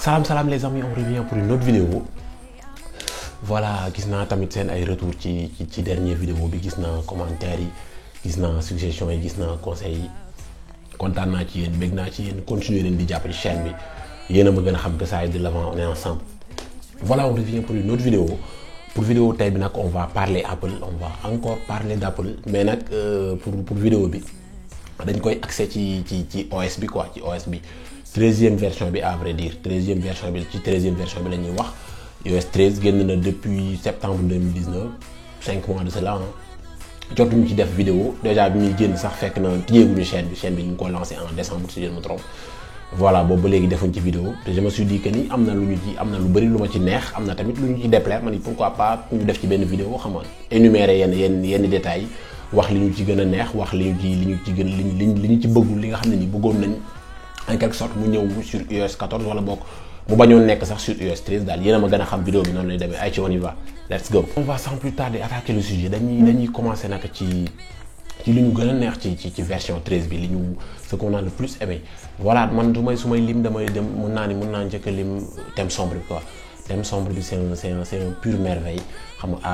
Salam les amis, on revient pour une autre vidéo. Voilà, gis naa tamit seen ay retour ci dernière vidéo bi, gis naa commentaires yi, gis naa suggestions yi, gis naa conseils yi. Kontaan naa ci yéen, bég naa ci yéen, continuer leen di jàppale chaîne bi. Yéen a ma gën a xam que ça aille de l'avant, on est ensemble. Voilà, on revient pour une autre vidéo. Pour vidéo tey bi nag on va parler Apple, on va encore parler d'Apple, mais nag pour vidéo bi dañ koy accès ci OS bi quoi, ci OS bi. 13e version bi à vrai dire 13e version bi ci 13e version bi la ñuy wax iOS 13 génn na depuis septembre 2019 5 mois de cela jotuñu ci def vidéo déjà bi ñuy génn sax fekk na tijjeeguñu chaîne bi ñu ngi ko lancé en décembre si je ne me trompe. Voilà boobu ba léegi defuñ ci vidéo te je me suis dit que ni am na lu bëri lu ma ci neex am na tamit lu ñu ci déplaire ma ni pourquoi pas ñu def ci benn vidéo xam nga énumérer yenn détails yi wax li ñu ci gën a neex wax li ñu ci bëggul li nga xam ne ni bëggoon nañ en quelque sorte mu ñëw sur iOS 14 wala bokk mu bañoon nekk sax sur iOS 13 daal yéen a ma gën a xam vidéo bi noonu lay demee ay ci on y va let's go. On va sans plus tarder attaquer le sujet dañuy commencer nag ci li ñu gën a neex ci version 13 bi li ñu ce qu'on a le plus aimé. Voilà man su may lim damay dem mun naa njëkk a lim thème sombre bi quoi. Thème sombre bi c'est un pure merveille xam nga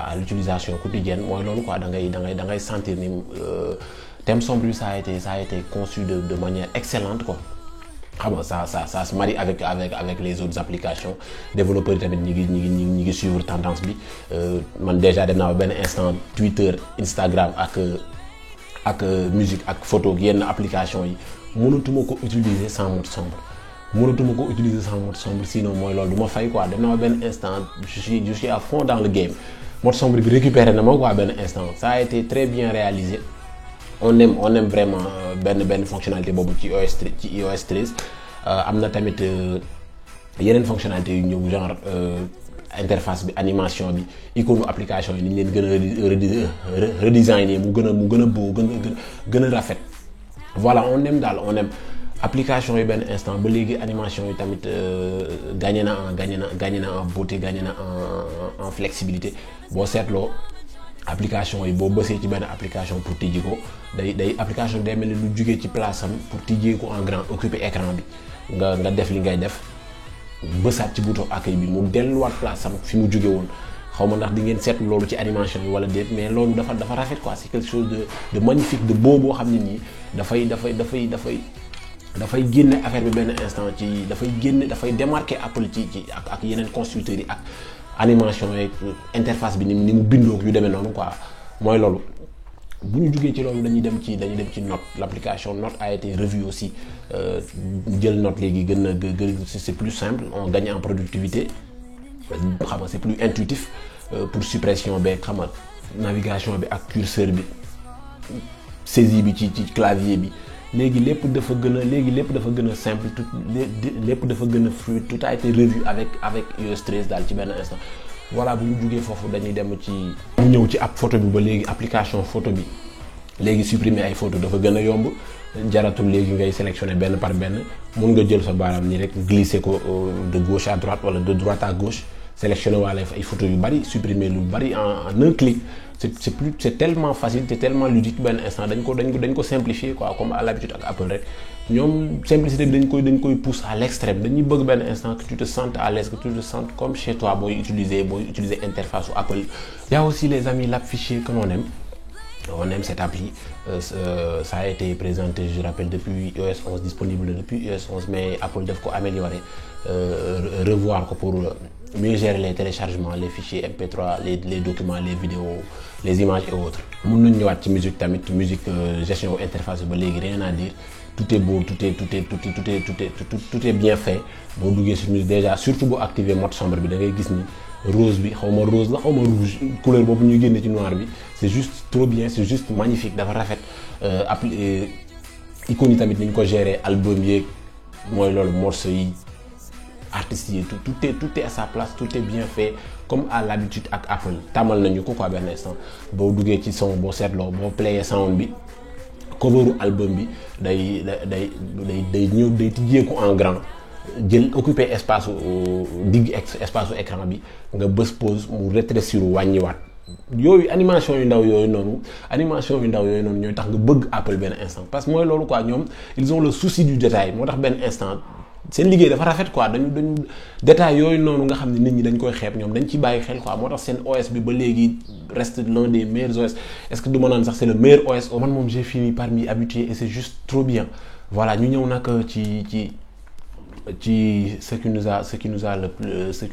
à l'utilisation quotidienne mooy loolu quoi da ngay sentir ni thème sombre bi ça a été conçu de manière excellente quoi. Xam nga ça se marie avec les autres applications développeurs yi tamit ñi ngi suivre tendance bi man déjà dem naa benn instant Twitter Instagram ak musique ak photo yenn application yi mënatuma ko utiliser sans mode sombre sinon mooy loolu du ma fay quoi dem naa benn instant je suis à fond dans le game mode sombre bi récupéré na ma quoi benn instant ça a été très bien réalisé. On aime vraiment benn fonctionnalité boobu ci iOS 13 am na tamit yeneen fonctionnalité yu ñëw genre interface bi animation bi icône application yi ni ñu leen gën a redesigner mu gën a beau gën a rafet. Voilà on aime application yi benn instant ba léegi animation yi tamit gagné na en beauté gagné na en flexibilité boo seetloo. Application yi boo bësee ci benn application pour tijji ko day application day mel ni lu jugee ci place am pour tijjee ko en grand occuper écran bi nga def li ngay def bësaat ci bouton accueil bi mu delluwaat place am fi mu jugee woon xaw ma ndax di ngeen seetlu loolu ci animation yi wala déet mais loolu dafa rafet quoi c'est quelque chose de magnifique de beau boo xam ne nii dafay génne affaire bi benn instant ci dafay démarquer Apple ci ak yeneen constructeurs yi ak. Animation yeeg interface bi ni mu bindoo yu demee noonu quoi mooy loolu bu ñu jugee ci loolu dañuy dem ci Note l'application Note a été revue aussi jël Note léegi c'est plus simple on gagne en productivité xam nga c'est plus intuitif pour suppression beeg xam nga navigation bi ak curseur bi saisie bi ci clavier bi léegi lépp dafa gën a simple lépp dafa gën a fluide tout a été revu avec iOS 13 daal ci benn instant. Voilà bu ñu jugee foofu dañuy dem ñu ñëw ci app photo bi ba léegi application photo bi léegi supprimer ay photo dafa gën a yomb jaratul léegi ngay sélectionner benn par benn mun nga jël sa baaraam nii rek glisser ko de gauche à droite wala de droite à gauche sélectionner waale ay photos yu bari supprimer lu bari en un clic. C'est tellement facile c'est tellement ludique benn instant dañ ko simplifier quoi comme à l'habitude ak Apple rek ñoom simplicité bi dañ koy pousser à l'extrême dañuy bëgg benn instant que tu te sentes à l'aise que tu te sentes comme chez toi booy utiliser interface u Apple. Il y a aussi les amis l'app fichier que l'on aime cette appli ça a été présenté je rappelle depuis iOS 11 disponible depuis iOS 11 mais Apple daf ko améliorer revoir ko pour mieux gérer les téléchargements les fichiers MP3 les documents les vidéos les images et autres. Mën nañu ñëwaat ci musique tamit gestion interface ba léegi rien à dire tout est beau tout est bien fait boo duggee sur musique déjà surtout boo activer mode sombre bi da ngay gis ni rose bi xaw ma rose la xaw ma rouge couleur boobu ñuy génne ci noir bi c'est juste trop bien c'est juste magnifique dafa rafet icône yi tamit ni ñu ko gérer album yeeg mooy loolu morceau yi artistes yi tout est à sa place tout est bien fait comme à l'habitude ak Apple tàmmal nañu ko quoi benn instant boo duggee ci son boo seetloo boo playé sound bi coveru album bi day tijjee ko en grand jël occuper espace espace u écran bi nga bës pause mu rétrécir wàññiwaat yooyu animation yu ndaw yooyu noonu ñooy tax nga bëgg Apple benn instant parce que mooy loolu quoi ñoom ils ont le souci du détail moo tax benn instant seen liggéey dafa rafet quoi dañu détail yooyu noonu nga xam ne nit ñi dañ koy xeeb ñoom dañ ci bàyyi xel quoi moo tax seen OS bi ba léegi reste l'un des meilleurs OS est-ce que du ma naan sax c'est le meilleur OS. man moom j'ai fini par m'y habituer et c'est juste trop bien. voilà ñu ñëw nag ci ce qui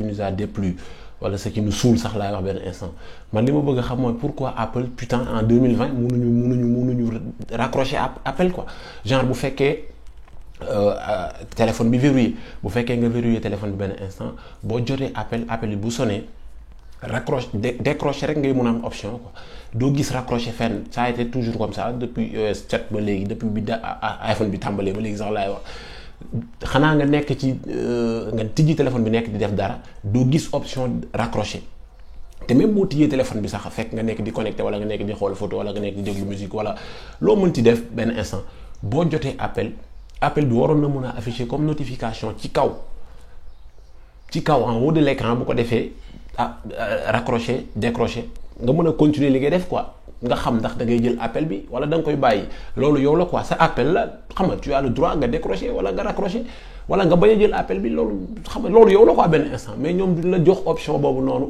nous a déplu wala ce qui nous saoule sax laay wax benn instant man li ma bëgg a xam mooy pourquoi Apple putain en 2020 mënuñu raccrocher Apple quoi genre bu fekkee téléphone bi verrouillé bu fekkee nga verrouillé téléphone bi benn instant boo jotee Apple yi bu sonné décrocher rek ngay mën a am option quoi doo gis raccrocher fenn ça a été toujours comme ça depuis iOS 7 ba léegi depuis bi iPhone bi tàmbalee ba léegi sax laay wax. xanaa nga nekk ci nga tijji téléphone bi nekk di def dara doo gis option raccrocher te même boo tijjee téléphone bi sax fekk nga nekk di connecté wala nga nekk di xool photo wala nga nekk di déglu musique wala loo mënti def benn instant boo jotee Apple bi waroon na mën a afficher comme notification ci kaw en haut de l'écran bu ko defee raccrocher décrocher nga mën a continuer li ngay def quoi. nga xam ndax da ngay jël appel bi wala da nga koy bàyyi loolu yow la quoi sa appel la xam nga tu as le droit nga décrocher wala nga raccrocher wala nga bañ a jël appel bi loolu xam nga loolu yow la quoi benn instant mais ñoom duñ la jox option boobu noonu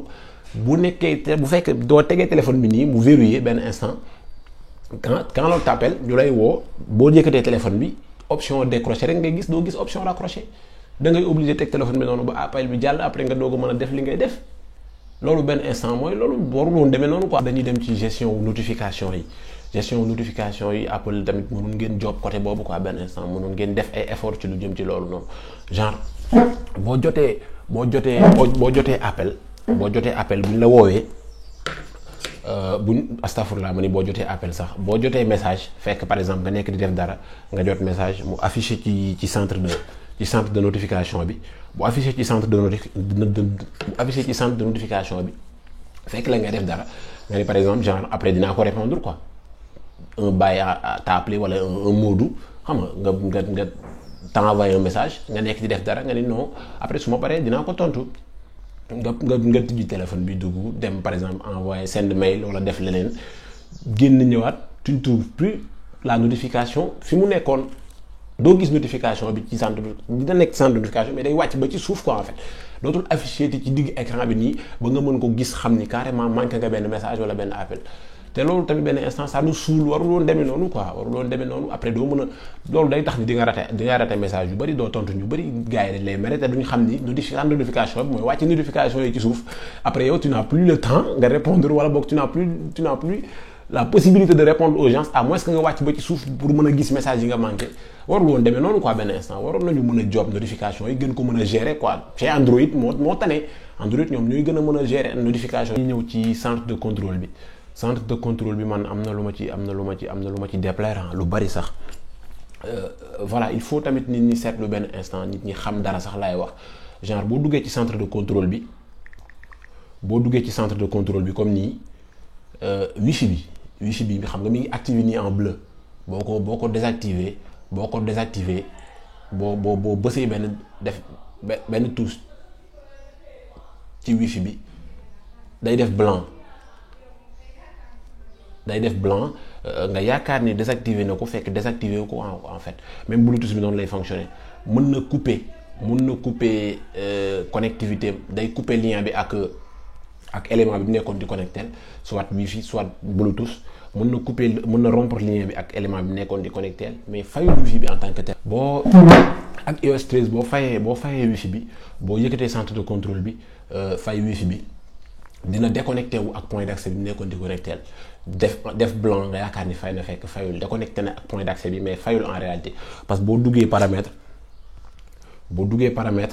bu nekkee bu fekkee doo tegee téléphone bi nii mu verrouillé benn instant quand l'on t'appelle ñu lay woo boo yëkkatee téléphone bi option décrocher rek ngay gis doo gis option raccrocher da ngay obligé teg téléphone bi noonu ba appel bi jàll après nga doog a mën a def li ngay def. loolu benn instant mooy loolu warul woon demee noonu quoi. dañuy dem ci gestion notification yi Apple tamit mënoon ngeen job côté boobu quoi benn instant mënoon ngeen def ay effort ci lu jëm ci loolu noonu genre boo jotee appel buñ la woowee astafurlah ma ni boo jotee appel sax boo jotee message fekk par exemple nga nekk di def dara nga jot message mu affiché ci centre de notification bi. bu affiché ci centre de notification bi fekk la ngay def dara nga ni par exemple genre après dinaa ko répondre quoi un bail t'a appelé wala un Modou xam nga t'envoyer un message nga nekk di def dara nga ni non après su ma paree dinaa ko tontu nga tijji téléphone bi dugg dem par exemple envoyer send mail wala def leneen génn ñëwaat tu ne trouves plus la notification fi mu nekkoon. doo gis notification bi ci centre dina nekk centre de notification mais day wàcc ba ci suuf quoi en fait dootul affiché te ci digg écran bi nii ba nga mën ko gis xam ni carrément manqué nga benn message wala benn appel te loolu tamit benn instant ça nous saoule warul woon demee noonu quoi warul woon demee noonu après doo mën a loolu day tax ni di nga raté message yu bëri doo tontu ñu bëri gars yi dañ lay mere te duñu xam ni notification bi mooy wàcc notification yi ci suuf après yow tu n'as plus le temps nga répondre wala boog tu n'as plus la possibilité de répondre aux gens à moins que nga wàcc ba ci suuf pour mën a gis message yi nga manqué warul woon demee noonu quoi benn instant waroon nañu mën a job notification yi gën ko mën a gérer quoi chez Android moo tane Android ñoom ñooy gën a mën a gérer notification yi. ñëw ci centre de contrôle bi man am na lu ma ci déplaire lu bari sax voilà il faut tamit nit ñi seetlu benn instant nit ñi xam dara sax laay wax genre boo duggee ci centre de contrôle bi comme nii wifi bi xam nga mi ngi activé nii en bleu boo ko désactivé boo bësee benn touche ci wifi bi day def blanc nga yaakaar ni désactivé na ko fekk désactivé ko en fait même Bluetooth bi noonu lay fonctionner mën na couper connectivité day couper lien bi ak élément bi nekkoon di connecté soit wifi soit Bluetooth mën na rompre lien bi ak élément bi nekkoon di connecté mais fayul wifi bi en tant que tel. boo ak iOS 13 boo fayee wifi bi boo yëkkatee centre de contrôle bi fay wifi bi dina déconnecté wu ak point d'accès bi nekkoon di connecté def blanc nga yaakaar ni fay na fekk fayul déconnecté na ak point d'accès bi mais fayul en réalité parce que boo duggee paramètre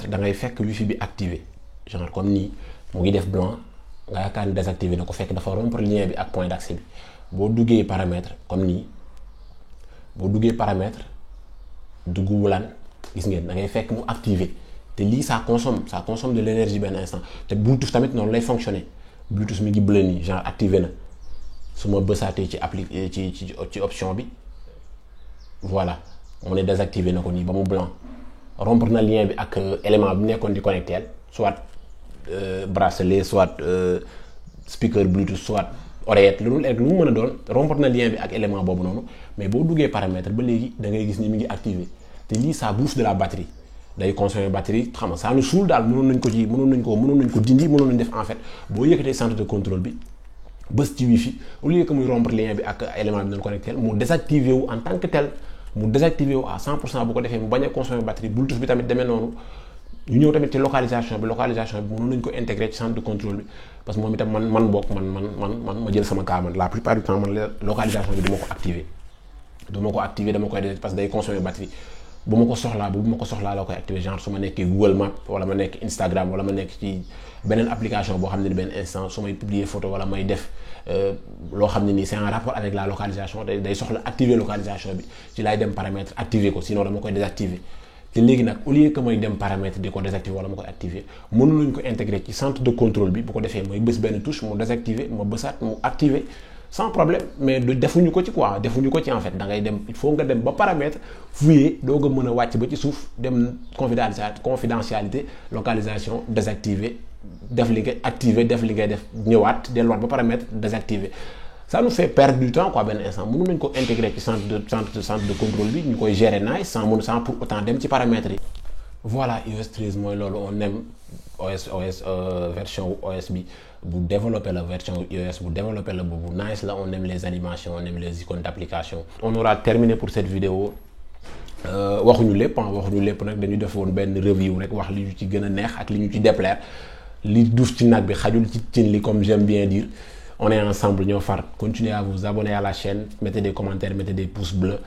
da ngay fekk wifi bi activé genre comme nii mu ngi def blanc. nga yaakaar ni désactivé na ko fekk dafa rompre lien bi ak point d'accès bi boo duggee paramètre comme nii dugg wulaan gis ngeen da ngay fekk mu activé te lii ça consomme de l'énergie benn instant te Bluetooth tamit noonu lay fonctionner Bluetooth mi ngi bleu nii genre activé na su ma bësaatee ci option bi voilà mu ne désactivé na ko nii ba mu blanc rompre na lien bi ak élément bi nekkoon di connecté soit bracelet soit speaker Bluetooth soit oreillette lu mu mën a doon rompre na lien bi ak élément boobu noonu mais boo duggee paramètre ba léegi da ngay gis ni mi ngi activé te lii ça bouffe de la batterie day consommer batterie xam nga ça nous saoule daal mënoon nañ ko dindi mënoon nañ def en fait boo yëkkatee centre de contrôle bi bës ci wifi au lieu que muy rompre lien bi ak élément bi doon connecté mu désactivé wu en tant que tel mu désactivé wu à 100% bu ko defee mu bañ a consommer batterie Bluetooth bi tamit demee noonu. ñu ñëw tamit ci localisation bi mënoon nañu ko intégrer ci centre de contrôle bi parce que moom itam man ma jël sama cas man la plupart du temps man localisation bi dama ko activer dama koy def parce que day consommer batterie bu ma ko soxlaa la koy activer genre su ma nekkee Google Maps wala ma nekk Instagram wala ma nekk ci beneen application boo xam ne ni benn instant su may publier photo wala may def loo xam ne nii c'est en rapport avec la localisation day soxla activer localisation bi ci laay dem paramètre activer ko sinon dama koy désactiver. te léegi nag au lieu que mooy dem paramètre di ko désactiver wala ma koy activer mënu nañu ko intégrer ci centre de contrôle bi bu ko defee mooy bës benn touche mu désactiver ma bësaat mu activer sans problème mais defuñu ko ci en fait da ngay dem il faut nga dem ba paramètre fouiller doog a mën a wàcc ba ci suuf dem confidentialité localisation désactiver def li nga activer def li ngay def ñëwaat delluwaat ba paramètre désactiver. Ça nous fait perdre du temps quoi benn instant mënu nañ ko intégrer ci centre de contrôle bi ñu koy gérer nice sans pour autant dem ci paramètres yi. voilà iOS 13 mooy loolu on aime version OS bi bu développer la version iOS bu développer la bu nice la on aime les animations on aime les icônes d'application. On aura terminé pour cette vidéo waxuñu lépp nag dañu defoon benn review rek wax li ñu ci gën a neex ak li ñu ci déplaire li duuf ci nag bi xajul ci cin li comme j'aime bien dire. On est ensemble, ñoo far. Continuez à vous abonner à la chaîne, mettez des commentaires, mettez des pouces bleus.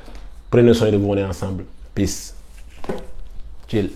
Prenez soin de vous, on est ensemble. Peace. Chill.